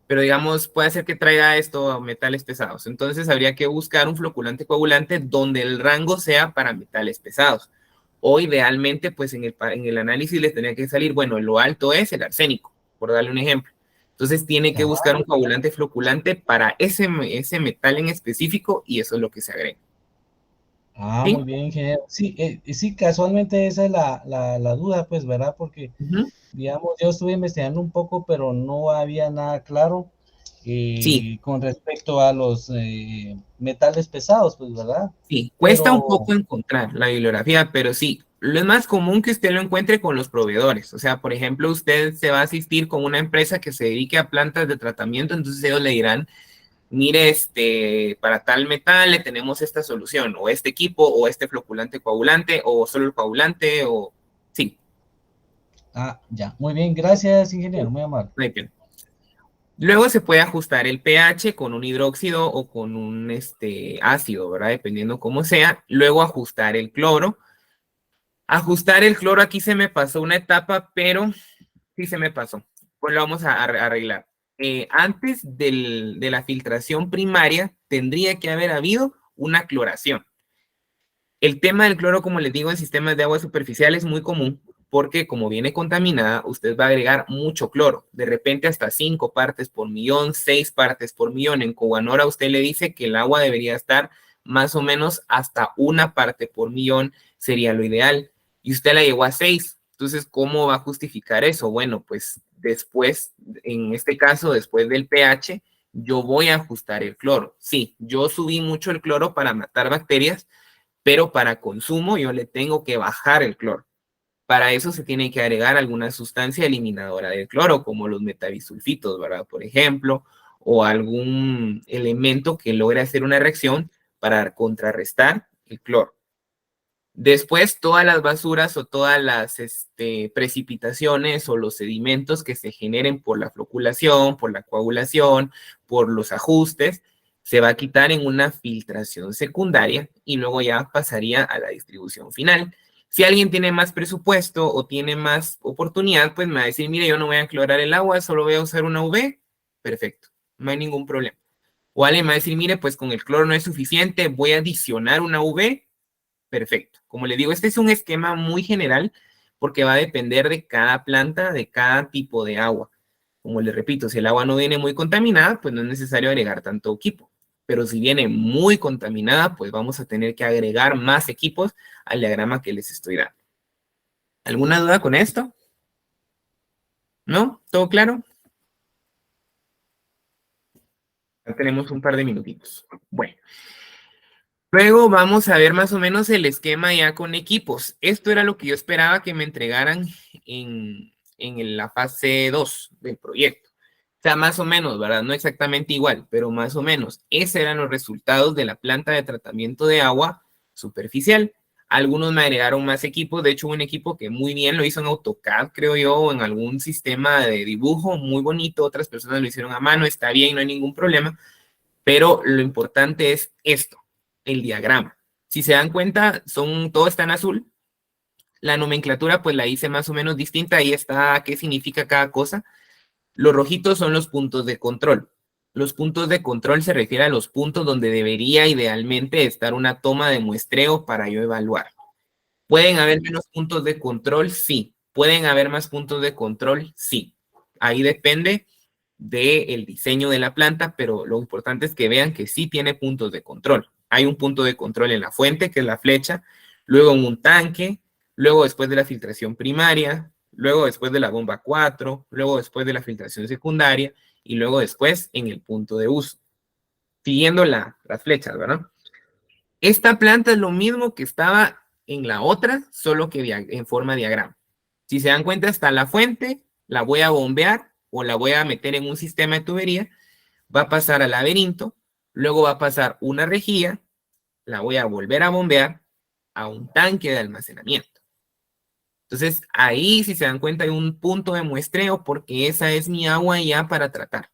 pero digamos, puede ser que traiga esto metales pesados. Entonces habría que buscar un floculante coagulante donde el rango sea para metales pesados. O idealmente, pues en el análisis les tendría que salir, bueno, lo alto es el arsénico, por darle un ejemplo. Entonces tiene que buscar un coagulante floculante para ese metal en específico y eso es lo que se agrega. ¿Sí? Muy bien, ingeniero. Sí, sí, casualmente esa es la duda, pues, ¿verdad? Porque, digamos, yo estuve investigando un poco, pero no había nada claro con respecto a los metales pesados, pues, ¿verdad? Sí, cuesta un poco encontrar la bibliografía, pero sí, lo es más común que usted lo encuentre con los proveedores. O sea, por ejemplo, usted se va a asistir con una empresa que se dedique a plantas de tratamiento, entonces ellos le dirán, mire, para tal metal le tenemos esta solución, o este equipo, o este floculante coagulante, o solo el coagulante, o sí. Ya, muy bien, gracias, ingeniero, muy amable. Luego se puede ajustar el pH con un hidróxido o con un ácido, ¿verdad? Dependiendo cómo sea. Luego ajustar el cloro. Ajustar el cloro, aquí se me pasó una etapa, pero sí se me pasó. Pues lo vamos a arreglar. Antes de la filtración primaria, tendría que haber habido una cloración. El tema del cloro, como les digo, en sistemas de agua superficial es muy común porque como viene contaminada, usted va a agregar mucho cloro. De repente hasta 5 partes por millón, 6 partes por millón. En Cobanora usted le dice que el agua debería estar más o menos hasta 1 parte por millón, sería lo ideal. Y usted la llegó a 6. Entonces, ¿cómo va a justificar eso? Bueno, pues después, en este caso, después del pH, yo voy a ajustar el cloro. Sí, yo subí mucho el cloro para matar bacterias, pero para consumo yo le tengo que bajar el cloro. Para eso se tiene que agregar alguna sustancia eliminadora del cloro, como los metabisulfitos, ¿verdad? Por ejemplo, o algún elemento que logre hacer una reacción para contrarrestar el cloro. Después, todas las basuras o todas las precipitaciones o los sedimentos que se generen por la floculación, por la coagulación, por los ajustes, se va a quitar en una filtración secundaria y luego ya pasaría a la distribución final. Si alguien tiene más presupuesto o tiene más oportunidad, pues me va a decir, mire, yo no voy a clorar el agua, solo voy a usar una UV. Perfecto, no hay ningún problema. O alguien me va a decir, mire, pues con el cloro no es suficiente, voy a adicionar una UV. Perfecto. Como le digo, este es un esquema muy general porque va a depender de cada planta, de cada tipo de agua. Como le repito, si el agua no viene muy contaminada, pues no es necesario agregar tanto equipo. Pero si viene muy contaminada, pues vamos a tener que agregar más equipos al diagrama que les estoy dando. ¿Alguna duda con esto? ¿No? ¿Todo claro? Ya tenemos un par de minutitos. Bueno. Luego vamos a ver más o menos el esquema ya con equipos. Esto era lo que yo esperaba que me entregaran en la fase 2 del proyecto. O sea, más o menos, ¿verdad? No exactamente igual, pero más o menos. Esos eran los resultados de la planta de tratamiento de agua superficial. Algunos me agregaron más equipos. De hecho, un equipo que muy bien lo hizo en AutoCAD, creo yo, o en algún sistema de dibujo muy bonito. Otras personas lo hicieron a mano. Está bien, no hay ningún problema. Pero lo importante es esto, el diagrama. Si se dan cuenta, todo está en azul. La nomenclatura pues la hice más o menos distinta. Ahí está qué significa cada cosa. Los rojitos son los puntos de control. Los puntos de control se refieren a los puntos donde debería idealmente estar una toma de muestreo para yo evaluar. ¿Pueden haber menos puntos de control? Sí. ¿Pueden haber más puntos de control? Sí. Ahí depende del diseño de la planta, pero lo importante es que vean que sí tiene puntos de control. Hay un punto de control en la fuente, que es la flecha, luego en un tanque, luego después de la filtración primaria, luego después de la bomba 4, luego después de la filtración secundaria y luego después en el punto de uso, siguiendo las flechas, ¿verdad? Esta planta es lo mismo que estaba en la otra, solo que en forma de diagrama. Si se dan cuenta, está la fuente, la voy a bombear o la voy a meter en un sistema de tubería, va a pasar al laberinto, luego va a pasar una rejilla, la voy a volver a bombear a un tanque de almacenamiento. Entonces, ahí, si se dan cuenta, hay un punto de muestreo porque esa es mi agua ya para tratar.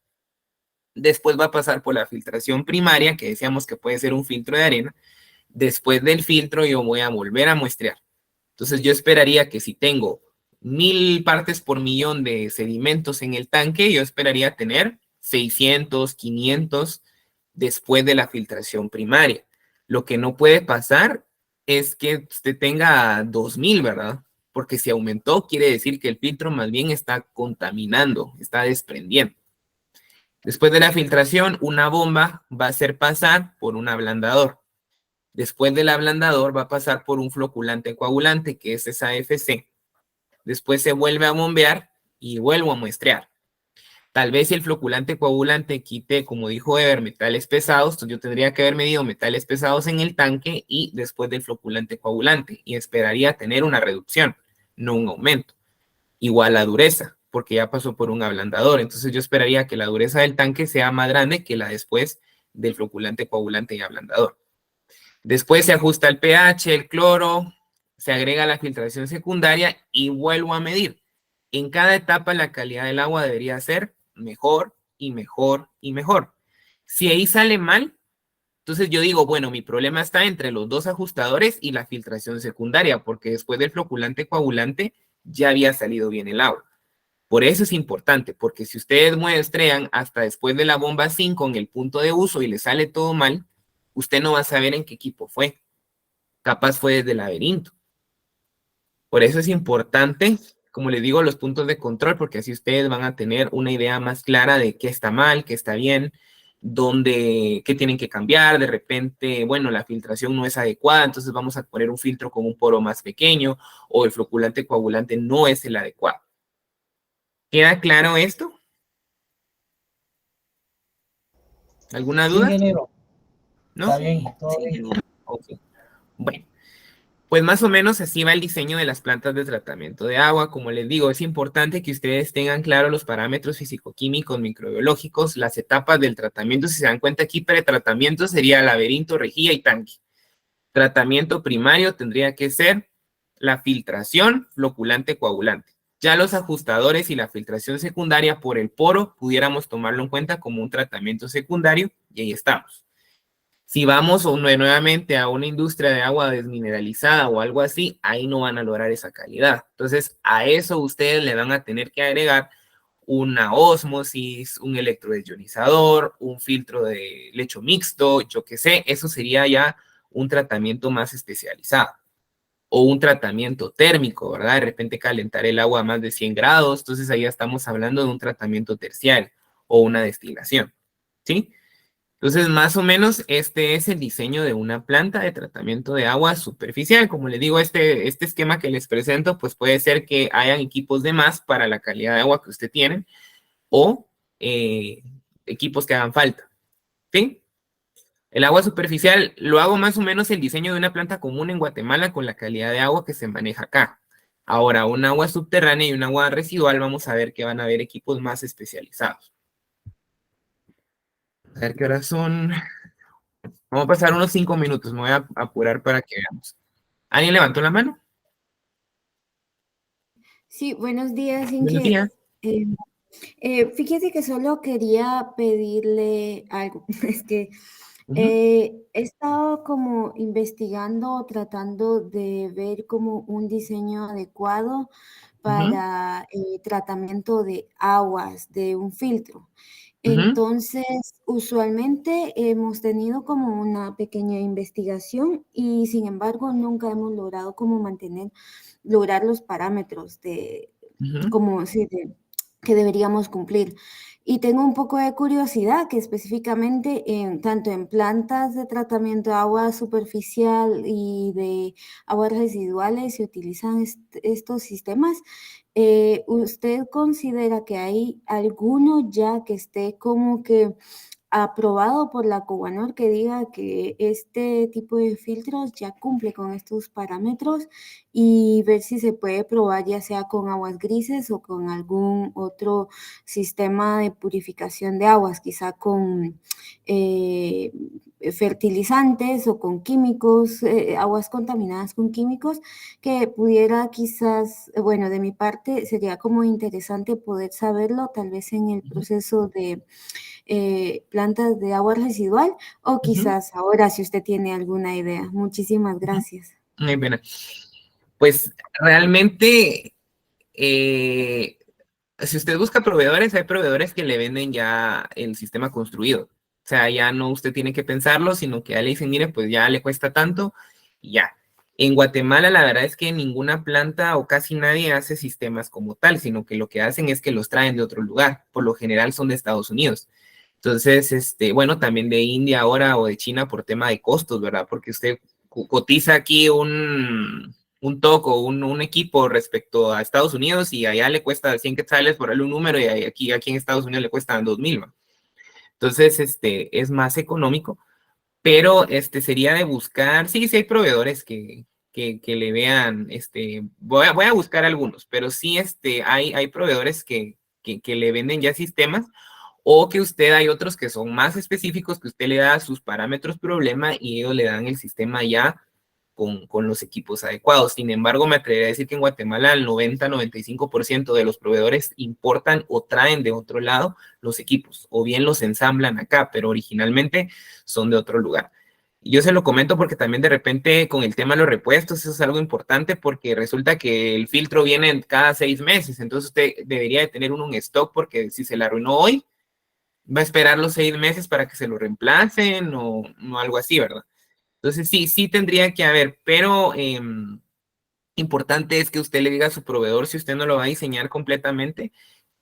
Después va a pasar por la filtración primaria, que decíamos que puede ser un filtro de arena. Después del filtro, yo voy a volver a muestrear. Entonces, yo esperaría que si tengo 1000 partes por millón de sedimentos en el tanque, yo esperaría tener 600, 500 después de la filtración primaria. Lo que no puede pasar es que usted tenga 2000, ¿verdad? Porque si aumentó, quiere decir que el filtro más bien está contaminando, está desprendiendo. Después de la filtración, una bomba va a hacer pasar por un ablandador. Después del ablandador va a pasar por un floculante coagulante, que es esa FC. Después se vuelve a bombear y vuelvo a muestrear. Tal vez si el floculante coagulante quite, como dijo Ever, metales pesados, entonces yo tendría que haber medido metales pesados en el tanque y después del floculante coagulante y esperaría tener una reducción, no un aumento. Igual la dureza, porque ya pasó por un ablandador. Entonces yo esperaría que la dureza del tanque sea más grande que la después del floculante coagulante y ablandador. Después se ajusta el pH, el cloro, se agrega la filtración secundaria y vuelvo a medir. En cada etapa la calidad del agua debería ser mejor y mejor y mejor. Si ahí sale mal, entonces yo digo, bueno, mi problema está entre los dos ajustadores y la filtración secundaria, porque después del floculante coagulante ya había salido bien el agua. Por eso es importante, porque si ustedes muestrean hasta después de la bomba 5 en el punto de uso y le sale todo mal, usted no va a saber en qué equipo fue. Capaz fue desde el laberinto. Por eso es importante, como les digo, los puntos de control, porque así ustedes van a tener una idea más clara de qué está mal, qué está bien, qué tienen que cambiar. De repente, bueno, la filtración no es adecuada, entonces vamos a poner un filtro con un poro más pequeño, o el floculante coagulante no es el adecuado. ¿Queda claro esto? ¿Alguna Sí, duda? ingeniero. ¿No? Está bien, todo bien. Ok. Bueno, pues más o menos así va el diseño de las plantas de tratamiento de agua. Como les digo, es importante que ustedes tengan claro los parámetros fisicoquímicos, microbiológicos, las etapas del tratamiento. Si se dan cuenta aquí, pretratamiento sería laberinto, rejilla y tanque. Tratamiento primario tendría que ser la filtración, floculante, coagulante. Ya los ajustadores y la filtración secundaria por el poro pudiéramos tomarlo en cuenta como un tratamiento secundario y ahí estamos. Si vamos nuevamente a una industria de agua desmineralizada o algo así, ahí no van a lograr esa calidad. Entonces, a eso ustedes le van a tener que agregar una ósmosis, un electrodesionizador, un filtro de lecho mixto, yo qué sé, eso sería ya un tratamiento más especializado. O un tratamiento térmico, ¿verdad? De repente calentar el agua a más de 100 grados, entonces ahí ya estamos hablando de un tratamiento terciario o una destilación, ¿sí? Entonces, más o menos, este es el diseño de una planta de tratamiento de agua superficial. Como les digo, este esquema que les presento, pues puede ser que hayan equipos de más para la calidad de agua que usted tiene o equipos que hagan falta, ¿sí? El agua superficial lo hago más o menos el diseño de una planta común en Guatemala con la calidad de agua que se maneja acá. Ahora, un agua subterránea y un agua residual, vamos a ver que van a haber equipos más especializados. A ver qué horas son. Vamos a pasar unos 5 minutos, me voy a apurar para que veamos. ¿Alguien levantó la mano? Sí, buenos días, Buenos Inge. días. Fíjese que solo quería pedirle algo. Es que he estado como investigando, tratando de ver como un diseño adecuado para tratamiento de aguas de un filtro. Entonces, usualmente hemos tenido como una pequeña investigación y sin embargo nunca hemos lograr los parámetros de, como, sí, que deberíamos cumplir. Y tengo un poco de curiosidad que específicamente tanto en plantas de tratamiento de agua superficial y de aguas residuales se utilizan estos sistemas. ¿Usted considera que hay alguno ya que esté como que aprobado por la Cobanor que diga que este tipo de filtros ya cumple con estos parámetros, y ver si se puede probar ya sea con aguas grises o con algún otro sistema de purificación de aguas, quizá con fertilizantes o con químicos, aguas contaminadas con químicos, que pudiera quizás, bueno, de mi parte sería como interesante poder saberlo, tal vez en el proceso de plantas de agua residual, o quizás ahora si usted tiene alguna idea. Muchísimas gracias. Muy buena. Pues realmente, si usted busca proveedores, hay proveedores que le venden ya el sistema construido. O sea, ya no usted tiene que pensarlo, sino que ya le dicen, mire, pues ya le cuesta tanto y ya. En Guatemala, la verdad es que ninguna planta o casi nadie hace sistemas como tal, sino que lo que hacen es que los traen de otro lugar. Por lo general son de Estados Unidos. Entonces, bueno, también de India ahora o de China por tema de costos, ¿verdad? Porque usted cotiza aquí un TOC o un equipo respecto a Estados Unidos y allá le cuesta 100 quetzales por darle un número y aquí en Estados Unidos le cuestan 2,000, ¿no? Entonces, es más económico, pero sería de buscar, sí hay proveedores que le vean, voy a buscar algunos, pero sí hay proveedores que le venden ya sistemas, o que hay otros que son más específicos, que usted le da sus parámetros problema y ellos le dan el sistema ya con los equipos adecuados. Sin embargo, me atrevería a decir que en Guatemala el 90-95% de los proveedores importan o traen de otro lado los equipos, o bien los ensamblan acá, pero originalmente son de otro lugar. Y yo se lo comento porque también de repente con el tema de los repuestos, eso es algo importante, porque resulta que el filtro viene cada 6 meses, entonces usted debería de tener uno en stock, porque si se le arruinó hoy, va a esperar los 6 meses para que se lo reemplacen o algo así, ¿verdad? Entonces sí tendría que haber, pero importante es que usted le diga a su proveedor, si usted no lo va a diseñar completamente,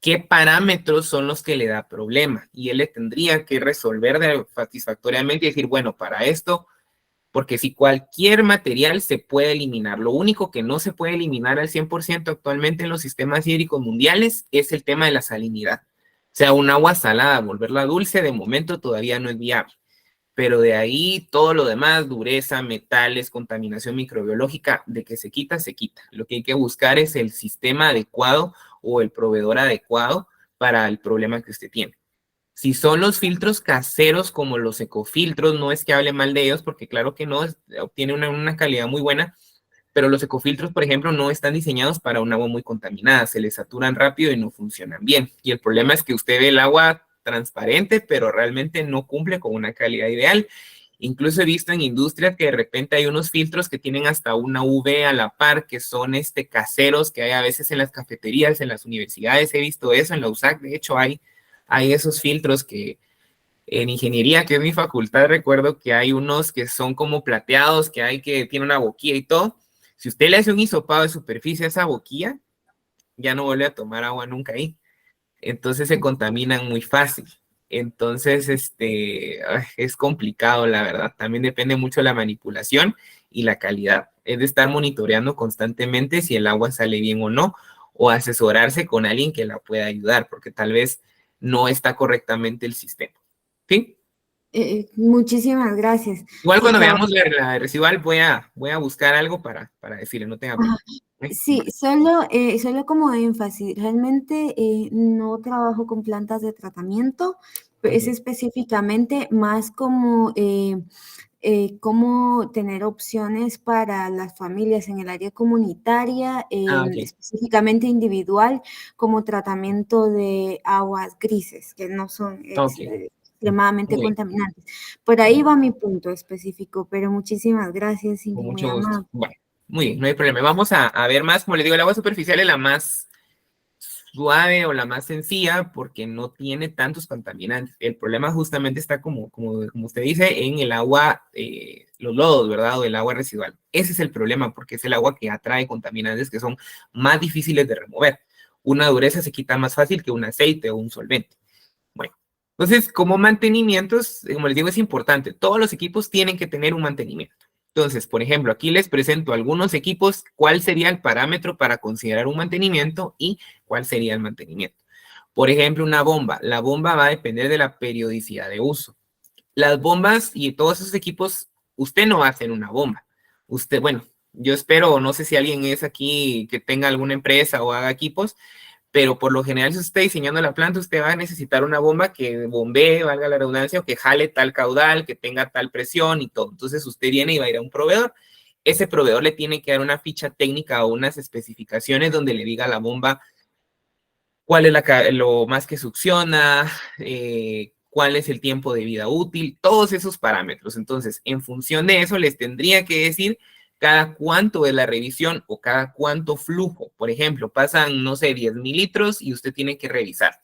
qué parámetros son los que le da problema, y él le tendría que resolver satisfactoriamente y decir, bueno, para esto, porque si cualquier material se puede eliminar, lo único que no se puede eliminar al 100% actualmente en los sistemas hídricos mundiales es el tema de la salinidad. O sea, un agua salada, volverla dulce, de momento todavía no es viable. Pero de ahí todo lo demás, dureza, metales, contaminación microbiológica, de que se quita, se quita. Lo que hay que buscar es el sistema adecuado o el proveedor adecuado para el problema que usted tiene. Si son los filtros caseros como los ecofiltros, no es que hable mal de ellos, porque claro que no, obtiene una calidad muy buena, pero los ecofiltros, por ejemplo, no están diseñados para un agua muy contaminada, se les saturan rápido y no funcionan bien. Y el problema es que usted ve el agua transparente, pero realmente no cumple con una calidad ideal. Incluso he visto en industrias que de repente hay unos filtros que tienen hasta una UV a la par, que son caseros, que hay a veces en las cafeterías, en las universidades, he visto eso, en la USAC, de hecho hay esos filtros que en ingeniería, que es mi facultad, recuerdo que hay unos que son como plateados, que tiene una boquilla y todo. Si usted le hace un hisopado de superficie a esa boquilla, ya no vuelve a tomar agua nunca ahí. Entonces se contaminan muy fácil. Entonces, es complicado, la verdad. También depende mucho de la manipulación y la calidad. Es de estar monitoreando constantemente si el agua sale bien o no, o asesorarse con alguien que la pueda ayudar, porque tal vez no está correctamente el sistema. ¿Sí? Muchísimas gracias. Igual Sí, cuando veamos la residual voy a buscar algo para decirle, no tenga problema. sí, solo como énfasis, realmente no trabajo con plantas de tratamiento, es específicamente más como cómo tener opciones para las familias en el área comunitaria, específicamente individual, como tratamiento de aguas grises, que no son extremadamente contaminantes. Por ahí va mi punto específico, pero muchísimas gracias, Cindy, con muy mucho gusto. amable. Bueno, muy bien, no hay problema. Vamos a ver más, como les digo, el agua superficial es la más suave o la más sencilla porque no tiene tantos contaminantes. El problema justamente está, como usted dice, en el agua, los lodos, ¿verdad? O el agua residual. Ese es el problema, porque es el agua que atrae contaminantes que son más difíciles de remover. Una dureza se quita más fácil que un aceite o un solvente. Bueno, entonces como mantenimientos, como les digo, es importante. Todos los equipos tienen que tener un mantenimiento. Entonces, por ejemplo, aquí les presento algunos equipos, cuál sería el parámetro para considerar un mantenimiento y cuál sería el mantenimiento. Por ejemplo, una bomba. La bomba va a depender de la periodicidad de uso. Las bombas y todos esos equipos, usted no va a hacer una bomba. Usted, bueno, yo espero, no sé si alguien es aquí que tenga alguna empresa o haga equipos, pero por lo general si usted está diseñando la planta, usted va a necesitar una bomba que bombee, valga la redundancia, o que jale tal caudal, que tenga tal presión y todo. Entonces usted viene y va a ir a un proveedor. Ese proveedor le tiene que dar una ficha técnica o unas especificaciones donde le diga a la bomba cuál es lo más que succiona, cuál es el tiempo de vida útil, todos esos parámetros. Entonces, en función de eso, les tendría que decir cada cuánto es la revisión o cada cuánto flujo. Por ejemplo, pasan, no sé, 10 mil litros y usted tiene que revisar.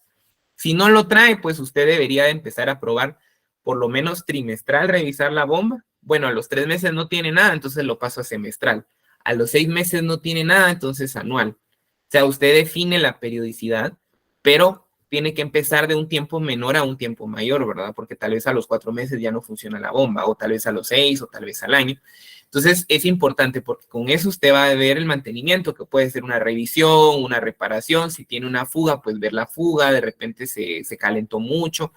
Si no lo trae, pues usted debería empezar a probar por lo menos trimestral, revisar la bomba. Bueno, a los 3 meses no tiene nada, entonces lo paso a semestral. A los 6 meses no tiene nada, entonces anual. O sea, usted define la periodicidad, pero tiene que empezar de un tiempo menor a un tiempo mayor, ¿verdad? Porque tal vez a los 4 meses ya no funciona la bomba, o tal vez a los 6, o tal vez al año. Entonces, es importante porque con eso usted va a ver el mantenimiento, que puede ser una revisión, una reparación. Si tiene una fuga, pues ver la fuga, de repente se calentó mucho,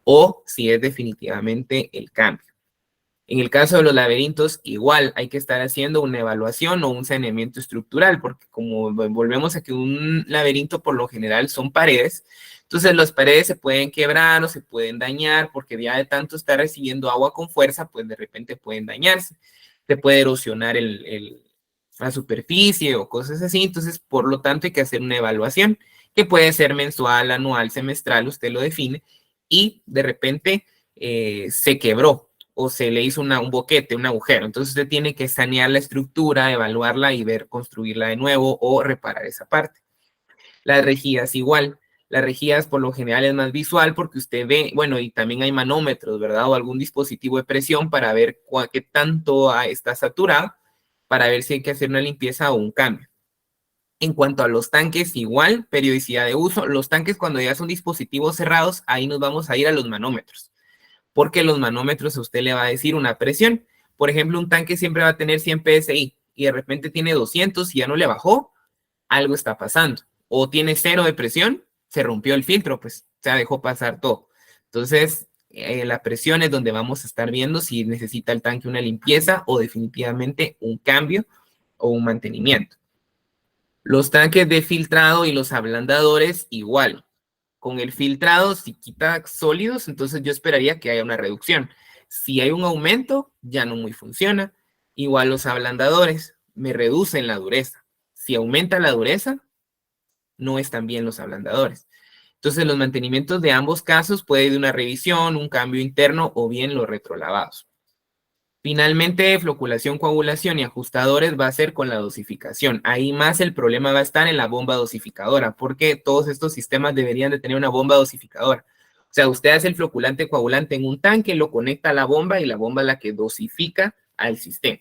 o si es definitivamente el cambio. En el caso de los laberintos, igual hay que estar haciendo una evaluación o un saneamiento estructural, porque como volvemos a que un laberinto por lo general son paredes, entonces las paredes se pueden quebrar o se pueden dañar, porque ya de tanto estar recibiendo agua con fuerza, pues de repente pueden dañarse. Se puede erosionar la superficie o cosas así, entonces por lo tanto hay que hacer una evaluación que puede ser mensual, anual, semestral, usted lo define, y de repente se quebró o se le hizo un boquete, un agujero. Entonces usted tiene que sanear la estructura, evaluarla y ver construirla de nuevo o reparar esa parte. Las rejillas igual. Las rejillas por lo general es más visual porque usted ve, bueno, y también hay manómetros, ¿verdad? O algún dispositivo de presión para ver qué tanto está saturado, para ver si hay que hacer una limpieza o un cambio. En cuanto a los tanques, igual, periodicidad de uso. Los tanques cuando ya son dispositivos cerrados, ahí nos vamos a ir a los manómetros, porque los manómetros a usted le va a decir una presión. Por ejemplo, un tanque siempre va a tener 100 PSI y de repente tiene 200 y ya no le bajó, algo está pasando. O tiene 0 de presión, se rompió el filtro, pues se dejó pasar todo. Entonces, la presión es donde vamos a estar viendo si necesita el tanque una limpieza o definitivamente un cambio o un mantenimiento. Los tanques de filtrado y los ablandadores igual. Con el filtrado, si quita sólidos, entonces yo esperaría que haya una reducción. Si hay un aumento, ya no muy funciona. Igual los ablandadores me reducen la dureza. Si aumenta la dureza, no están bien los ablandadores. Entonces los mantenimientos de ambos casos puede ir de una revisión, un cambio interno o bien los retrolavados. Finalmente, floculación, coagulación y ajustadores va a ser con la dosificación. Ahí más el problema va a estar en la bomba dosificadora, porque todos estos sistemas deberían de tener una bomba dosificadora. O sea, usted hace el floculante coagulante en un tanque, lo conecta a la bomba y la bomba es la que dosifica al sistema.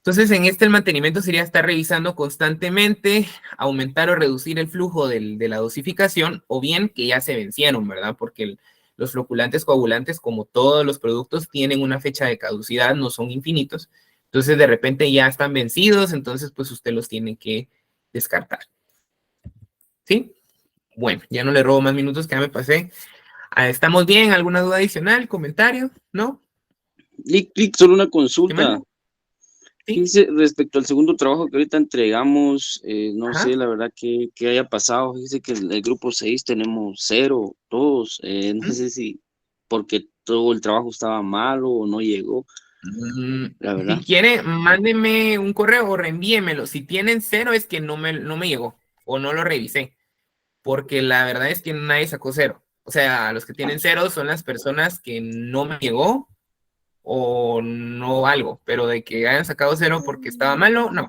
Entonces, en el mantenimiento sería estar revisando constantemente, aumentar o reducir el flujo de la dosificación, o bien que ya se vencieron, ¿verdad? Porque los floculantes coagulantes, como todos los productos, tienen una fecha de caducidad, no son infinitos. Entonces, de repente ya están vencidos, entonces, pues usted los tiene que descartar. ¿Sí? Bueno, ya no le robo más minutos, que ya me pasé. ¿Estamos bien? ¿Alguna duda adicional? ¿Comentario? ¿No? Clic, solo una consulta. ¿Sí? Fíjese, respecto al segundo trabajo que ahorita entregamos, no Ajá. sé la verdad que haya pasado. Fíjese que el grupo 6 tenemos 0, todos. No sé si porque todo el trabajo estaba malo o no llegó, la verdad. Si quiere, mándeme un correo o reenvíemelo. Si tienen 0 es que no me llegó o no lo revisé, porque la verdad es que nadie sacó 0. O sea, los que tienen 0 son las personas que no me llegó o no algo, pero de que hayan sacado 0 porque estaba malo, no.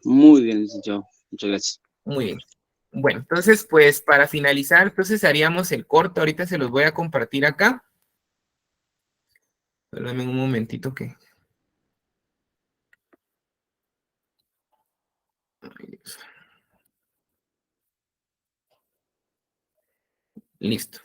Muy bien, licenciado. Muchas gracias. Muy bien. Bueno, entonces, pues para finalizar, entonces haríamos el corto. Ahorita se los voy a compartir acá. Dame un momentito que... Ay, Dios. Listo.